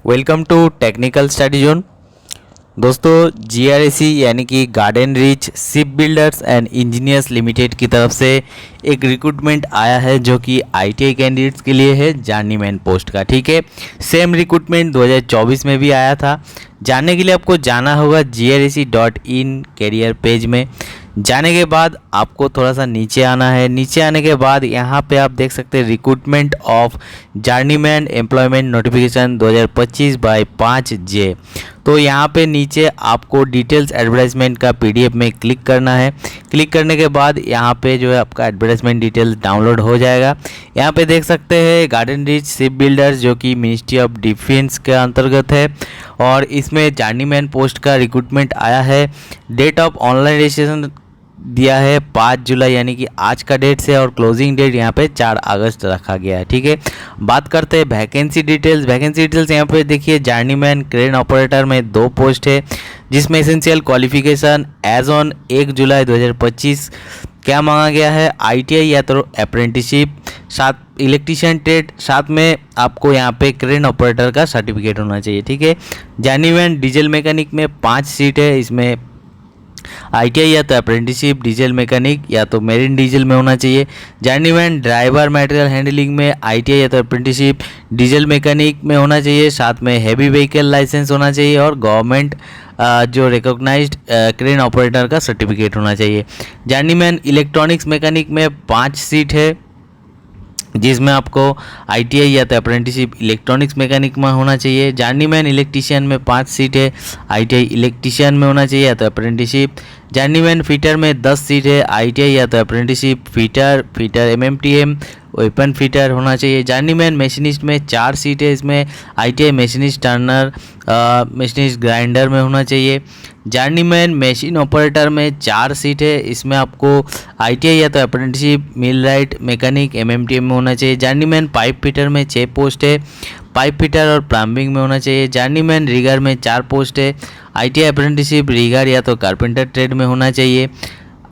Welcome to technical study zone. दोस्तों GRSE यानी कि garden reach ship builders and engineers limited की तरफ से एक रिक्रूटमेंट आया है जो कि आईटीआई कैंडिडेट्स के लिए है जर्नीमैन पोस्ट का। ठीक है, सेम रिक्रूटमेंट 2024 में भी आया था। जानने के लिए आपको जाना होगा grec.in कैरियर पेज में। जाने के बाद आपको थोड़ा सा नीचे आना है। नीचे आने के बाद यहाँ पे आप देख सकते हैं recruitment of journeyman employment notification 2025 by 5J। तो यहाँ पे नीचे आपको डिटेल्स एडवर्टाइजमेंट का पीडीएफ में क्लिक करना है। क्लिक करने के बाद यहाँ पे जो है आपका एडवर्टाइजमेंट डिटेल्स डाउनलोड हो जाएगा। यहाँ पे देख सकते हैं गार्डन रीच शिप बिल्डर्स जो कि मिनिस्ट्री ऑफ डिफेंस के अंतर्गत है और इसमें जर्नीमैन पोस्ट का रिक्रूटमेंट आया है। डेट ऑफ ऑनलाइन रजिस्ट्रेशन दिया है 5 जुलाई यानी कि आज का डेट से और क्लोजिंग डेट यहाँ पे 4 अगस्त रखा गया है। ठीक है, बात करते हैं वैकेंसी डिटेल्स। वैकेंसी डिटेल्स यहाँ पे देखिए, जर्नीमैन क्रेन ऑपरेटर में 2 पोस्ट है जिसमें एसेंशियल क्वालिफिकेशन एज ऑन 1 जुलाई 2025 क्या मांगा गया है, आईटीआई या तो अप्रेंटिसशिप, साथ इलेक्ट्रीशियन ट्रेड, साथ में आपको यहाँ पे क्रेन ऑपरेटर का सर्टिफिकेट होना चाहिए। ठीक है, जर्नीमैन डीजल मैकेनिक में 5 सीट है। इसमें आईटीआई या तो अप्रेंटिसशिप, डीजल मैकेनिक या तो मेरिन डीजल में होना चाहिए। जर्नीमैन ड्राइवर मटेरियल हैंडलिंग में आईटीआई या तो अप्रेंटिसशिप, डीजल मैकेनिक में होना चाहिए। साथ में हैवी व्हीकल लाइसेंस होना चाहिए और गवर्नमेंट जो रिकॉग्नाइज्ड क्रेन ऑपरेटर का सर्टिफिकेट होना चाहिए। जर्नीमैन इलेक्ट्रॉनिक्स मैकेनिक में 5 सीट है जिसमें आपको आईटीआई या तो अप्रेंटिसशिप इलेक्ट्रॉनिक्स मैकेनिक में होना चाहिए। जर्नीमैन इलेक्ट्रीशियन में 5 सीट है, आईटीआई इलेक्ट्रीशियन में होना चाहिए या तो अप्रेंटिसशिप। जर्नीमैन फिटर में 10 सीट है, आईटीआई या तो apprenticeship, fitter MMTM weapon fitter होना चाहिए। जर्नीमैन मशीनिस्ट में 4 सीट है, इसमें ITI machinist Turner machinist grinder में होना चाहिए। जर्नीमैन मशीन ऑपरेटर में 4 सीट है, इसमें आपको आईटीआई या तो अप्रेंटिसशिप मिलराइट मैकेनिक एमएमटीएम में होना चाहिए। जर्नीमैन पाइप फिटर में 6 पोस्ट है, पाइप फिटर और प्लम्बिंग में होना चाहिए। जर्नीमैन रिगर में 4 पोस्ट है, आईटीआई अप्रेंटिसशिप रिगर या तो कारपेंटर ट्रेड में होना चाहिए।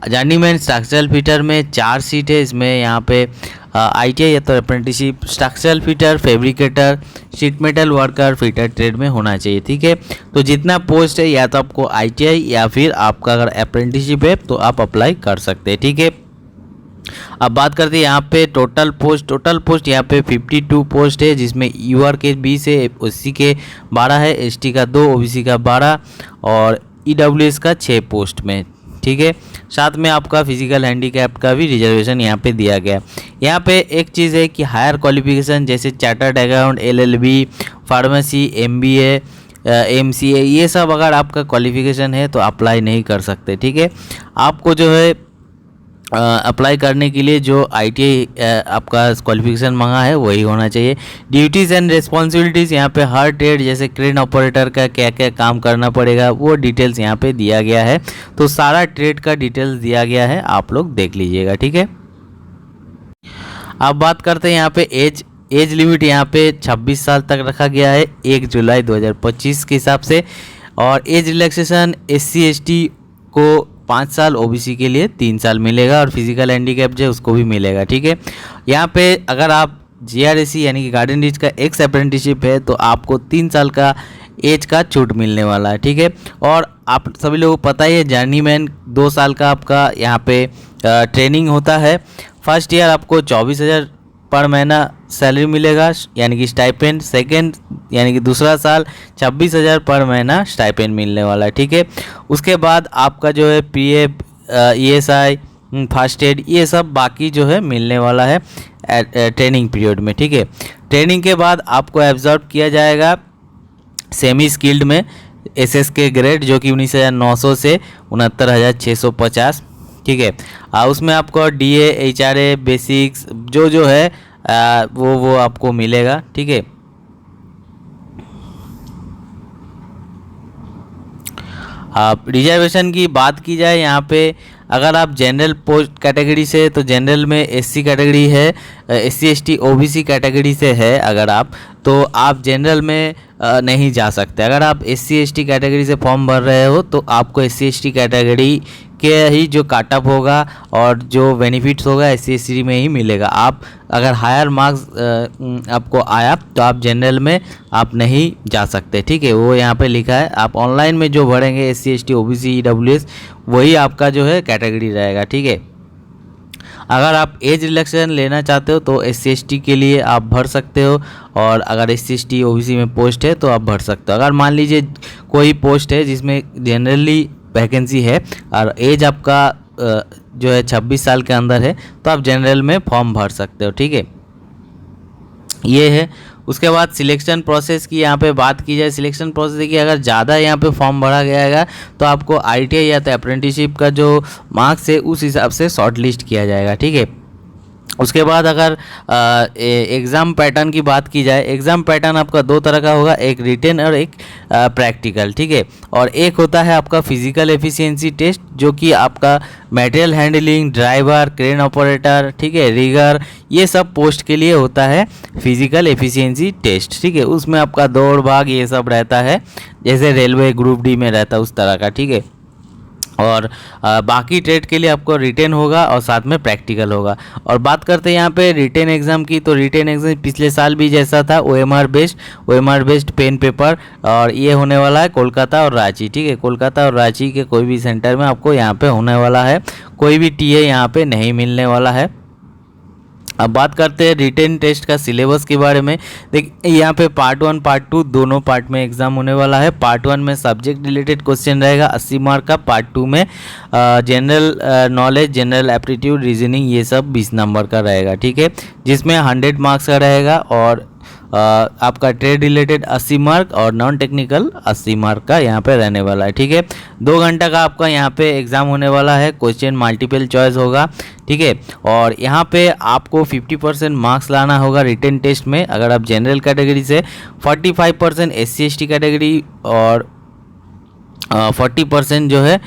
जर्नीमैन स्ट्रक्चरल फिटर में 4 सीट है, इसमें यहाँ पे आईटीआई या तो apprenticeship, structural fitter, fabricator, sheet metal worker, fitter trade में होना चाहिए। ठीक है, तो जितना पोस्ट है या तो आपको आईटीआई या फिर आपका अगर अप्रेंटिसशिप है तो आप अप्लाई कर सकते हैं। ठीक है, अब बात करते हैं यहाँ पे टोटल पोस्ट यहाँ पे 52 पोस्ट है जिसमें यूआर के 20 है, ओसी के 12 है, एसटी का 2, ओबीसी का 12 और ईडब्ल्यूएस का 6 पोस्ट में। ठीक है, साथ में आपका फिजिकल हैंडीकैप का भी रिजर्वेशन यहाँ पे दिया गया। यहाँ पे एक चीज़ है कि हायर क्वालिफिकेशन जैसे chartered account, LLB, pharmacy, MBA, MCA, ये सब अगर आपका क्वालिफिकेशन है तो अप्लाई नहीं कर सकते। ठीक है, आपको जो है अप्लाई करने के लिए जो आईटीआई आपका क्वालिफिकेशन मांगा है वही होना चाहिए। ड्यूटीज़ एंड रिस्पॉन्सिबिलिटीज़ यहाँ पे हर ट्रेड जैसे क्रेन ऑपरेटर का क्या क्या काम करना पड़ेगा वो डिटेल्स यहाँ पे दिया गया है। तो सारा ट्रेड का डिटेल्स दिया गया है, आप लोग देख लीजिएगा। ठीक है, अब बात करते हैं यहाँ पे एज लिमिट यहाँ पे 26 साल तक रखा गया है 1 जुलाई 2025 के हिसाब से। और एज रिलैक्सेशन SC ST को 5 साल, ओबीसी के लिए 3 साल मिलेगा और फिजिकल हैंडीकैप जो है उसको भी मिलेगा। ठीक है, यहाँ पे अगर आप जीआरएसी यानी कि गार्डन रीच का एक्स अप्रेंटिसशिप है तो आपको 3 साल का एज का छूट मिलने वाला है। ठीक है, और आप सभी लोगों को पता ही है जर्नीमैन 2 साल का आपका यहाँ पे ट्रेनिंग होता है। फर्स्ट ईयर आपको 24,000 पर महीना सैलरी मिलेगा यानी कि स्टाइपेंड। सेकेंड यानी कि दूसरा साल 26,000 पर महीना स्टाइपेंड मिलने वाला है। ठीक है, उसके बाद आपका जो है पीएफ, ईएसआई, फर्स्ट एड, ये सब बाकी जो है मिलने वाला है ट्रेनिंग पीरियड में। ठीक है, ट्रेनिंग के बाद आपको एब्जॉर्ब किया जाएगा सेमी स्किल्ड में एसएस के ग्रेड जो कि 19,900 से 69,650। ठीक है, उसमें आपको डीए, एचआरए, बेसिक्स जो है वो आपको मिलेगा। ठीक है, आप रिजर्वेशन की बात की जाए यहाँ पे अगर आप जनरल पोस्ट कैटेगरी से तो जनरल में एससी कैटेगरी है, SC ST OBC कैटेगरी से है अगर आप, तो आप जनरल में नहीं जा सकते। अगर आप SC/ST कैटेगरी से फॉर्म भर रहे हो तो आपको SC/ST कैटेगरी के ही जो काटअप होगा और जो बेनिफिट्स होगा SC/ST में ही मिलेगा। आप अगर हायर मार्क्स आपको आया तो आप जनरल में आप नहीं जा सकते, ठीक है। वो यहाँ पे लिखा है, आप ऑनलाइन में जो भरेंगे SC/ST OBC EWS वही आपका जो है कैटेगरी रहेगा, ठीक है। अगर आप एज रिलैक्सेशन लेना चाहते हो तो SC/ST के लिए आप भर सकते हो, और अगर SC/ST OBC में पोस्ट है तो आप भर सकते हो। अगर मान लीजिए कोई पोस्ट है जिसमें जनरली वैकेंसी है और एज आपका जो है 26 साल के अंदर है तो आप जनरल में फॉर्म भर सकते हो, ठीक है। ये है। उसके बाद सिलेक्शन प्रोसेस की यहाँ पे बात की जाए, सिलेक्शन प्रोसेस देखिए, अगर ज़्यादा यहाँ पे फॉर्म भरा गया है तो आपको ITI या तो अप्रेंटिसशिप का जो मार्क्स है उस हिसाब से शॉर्ट लिस्ट किया जाएगा, ठीक है। उसके बाद अगर एग्ज़ाम पैटर्न की बात की जाए, एग्ज़ाम पैटर्न आपका दो तरह का होगा, एक रिटेन और एक प्रैक्टिकल, ठीक है। और एक होता है आपका फिजिकल एफिशिएंसी टेस्ट, जो कि आपका material handling, driver, crane operator, ठीक है, रिगर, ये सब पोस्ट के लिए होता है फिजिकल एफिशिएंसी टेस्ट, ठीक है। उसमें आपका दौड़ भाग ये सब रहता है, जैसे रेलवे ग्रुप डी में रहता है उस तरह का, ठीक है। और बाकी ट्रेड के लिए आपको रिटेन होगा और साथ में प्रैक्टिकल होगा। और बात करते हैं यहाँ पे रिटेन एग्ज़ाम की, तो रिटेन एग्ज़ाम पिछले साल भी जैसा था OMR बेस्ड पेन पेपर, और ये होने वाला है कोलकाता और रांची, ठीक है। कोलकाता और रांची के कोई भी सेंटर में आपको यहाँ पे होने वाला है, कोई भी TA यहाँ पे नहीं मिलने वाला है। अब बात करते हैं रिटेन टेस्ट का सिलेबस के बारे में। देखिए यहाँ पे पार्ट 1 पार्ट 2 दोनों पार्ट में एग्जाम होने वाला है। पार्ट 1 में सब्जेक्ट रिलेटेड क्वेश्चन रहेगा 80 मार्क का, पार्ट 2 में general knowledge, general aptitude, reasoning ये सब 20 नंबर का रहेगा, ठीक है, जिसमें 100 मार्क्स का रहेगा। और आपका ट्रेड रिलेटेड 80 मार्क और नॉन टेक्निकल 80 मार्क का यहाँ पे रहने वाला है, ठीक है। 2 घंटा का आपका यहाँ पे एग्ज़ाम होने वाला है, क्वेश्चन मल्टीपल चॉइस होगा, ठीक है। और यहाँ पे आपको 50% मार्क्स लाना होगा रिटेन टेस्ट में। अगर आप जनरल कैटेगरी से 45% SC/ST कैटेगरी और 40% जो है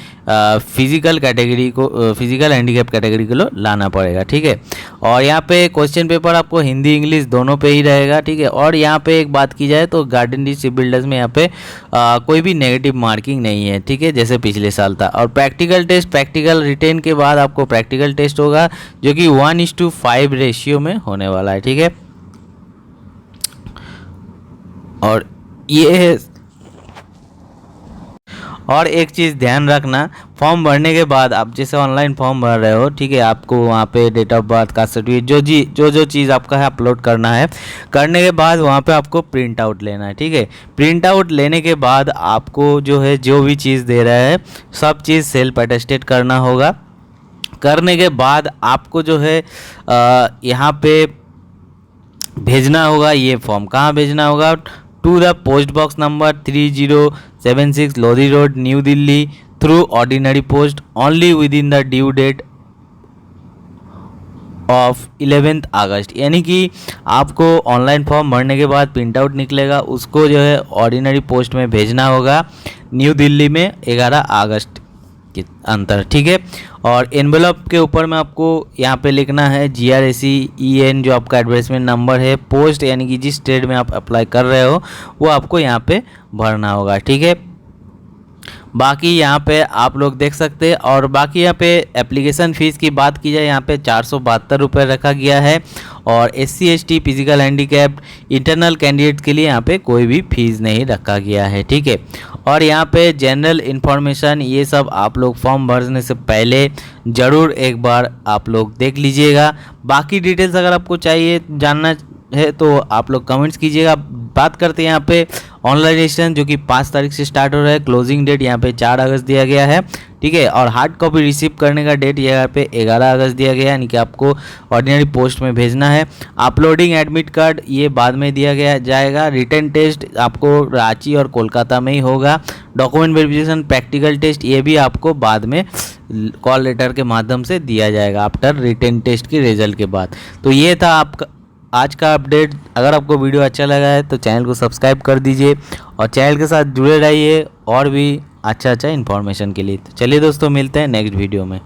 फिजिकल कैटेगरी को, फिजिकल हैंडीकैप कैटेगरी को लाना पड़ेगा, ठीक है। और यहाँ पे क्वेश्चन पेपर आपको हिंदी इंग्लिश दोनों पे ही रहेगा, ठीक है। और यहाँ पे एक बात की जाए तो गार्डन रिच शिप बिल्डर्स में यहाँ पे कोई भी नेगेटिव मार्किंग नहीं है, ठीक है, जैसे पिछले साल था। और प्रैक्टिकल टेस्ट, प्रैक्टिकल रिटेन के बाद आपको प्रैक्टिकल टेस्ट होगा जो कि 1:5 रेशियो में होने वाला है, ठीक है। और ये है। और एक चीज़ ध्यान रखना, फॉर्म भरने के बाद आप जैसे ऑनलाइन फॉर्म भर रहे हो, ठीक है, आपको वहाँ पे date of birth, caste certificate, जो चीज़ आपका है अपलोड करना है। करने के बाद वहाँ पे आपको प्रिंट आउट लेना है, ठीक है। प्रिंट आउट लेने के बाद आपको जो है जो भी चीज़ दे रहा है सब चीज़ सेल्फ अटेस्टेड करना होगा। करने के बाद आपको जो है यहाँ पे भेजना होगा ये फॉर्म। कहाँ भेजना होगा? To the post box number 3076 Lodhi road, new Delhi, through ordinary post only within the due date of 11 August. यानी कि आपको ऑनलाइन फॉर्म भरने के बाद प्रिंट आउट निकलेगा, उसको जो है ऑर्डिनरी पोस्ट में भेजना होगा न्यू दिल्ली में 11 अगस्त के अंतर, ठीक है। और एनवेलप के ऊपर में आपको यहाँ पे लिखना है GRACEN, जो आपका एडवर्टाइजमेंट नंबर है, पोस्ट यानी कि जिस ट्रेड में आप अप्लाई कर रहे हो वो आपको यहाँ पे भरना होगा, ठीक है। बाकी यहाँ पे आप लोग देख सकते हैं। और बाकी यहाँ पे एप्लीकेशन फ़ीस की बात की जाए, यहाँ पे 472 रुपये रखा गया है। और SC ST physical handicapped internal candidate के लिए यहाँ पे कोई भी फीस नहीं रखा गया है, ठीक है। और यहाँ पे जनरल इन्फॉर्मेशन ये सब आप लोग फॉर्म भरने से पहले ज़रूर एक बार आप लोग देख लीजिएगा। बाकी डिटेल्स अगर आपको चाहिए जानना है तो आप लोग कमेंट्स कीजिएगा। बात करते हैं यहाँ पे ऑनलाइन रजिस्ट्रेशन जो कि 5 तारीख से स्टार्ट हो रहा है। क्लोजिंग डेट यहाँ पे 4 अगस्त दिया गया है, ठीक है। और हार्ड कॉपी रिसीव करने का डेट यहाँ पे 11 अगस्त दिया गया है, यानी कि आपको ऑर्डिनरी पोस्ट में भेजना है। अपलोडिंग एडमिट कार्ड ये बाद में दिया गया जाएगा। रिटन टेस्ट आपको रांची और कोलकाता में ही होगा। डॉक्यूमेंट वेरिफिकेशन, प्रैक्टिकल टेस्ट ये भी आपको बाद में कॉल लेटर के माध्यम से दिया जाएगा आफ्टर रिटन टेस्ट की रिजल्ट के बाद। तो ये था आपका आज का अपडेट। अगर आपको वीडियो अच्छा लगा है तो चैनल को सब्सक्राइब कर दीजिए और चैनल के साथ जुड़े रहिए और भी अच्छा इन्फॉर्मेशन के लिए। तो चलिए दोस्तों, मिलते हैं नेक्स्ट वीडियो में।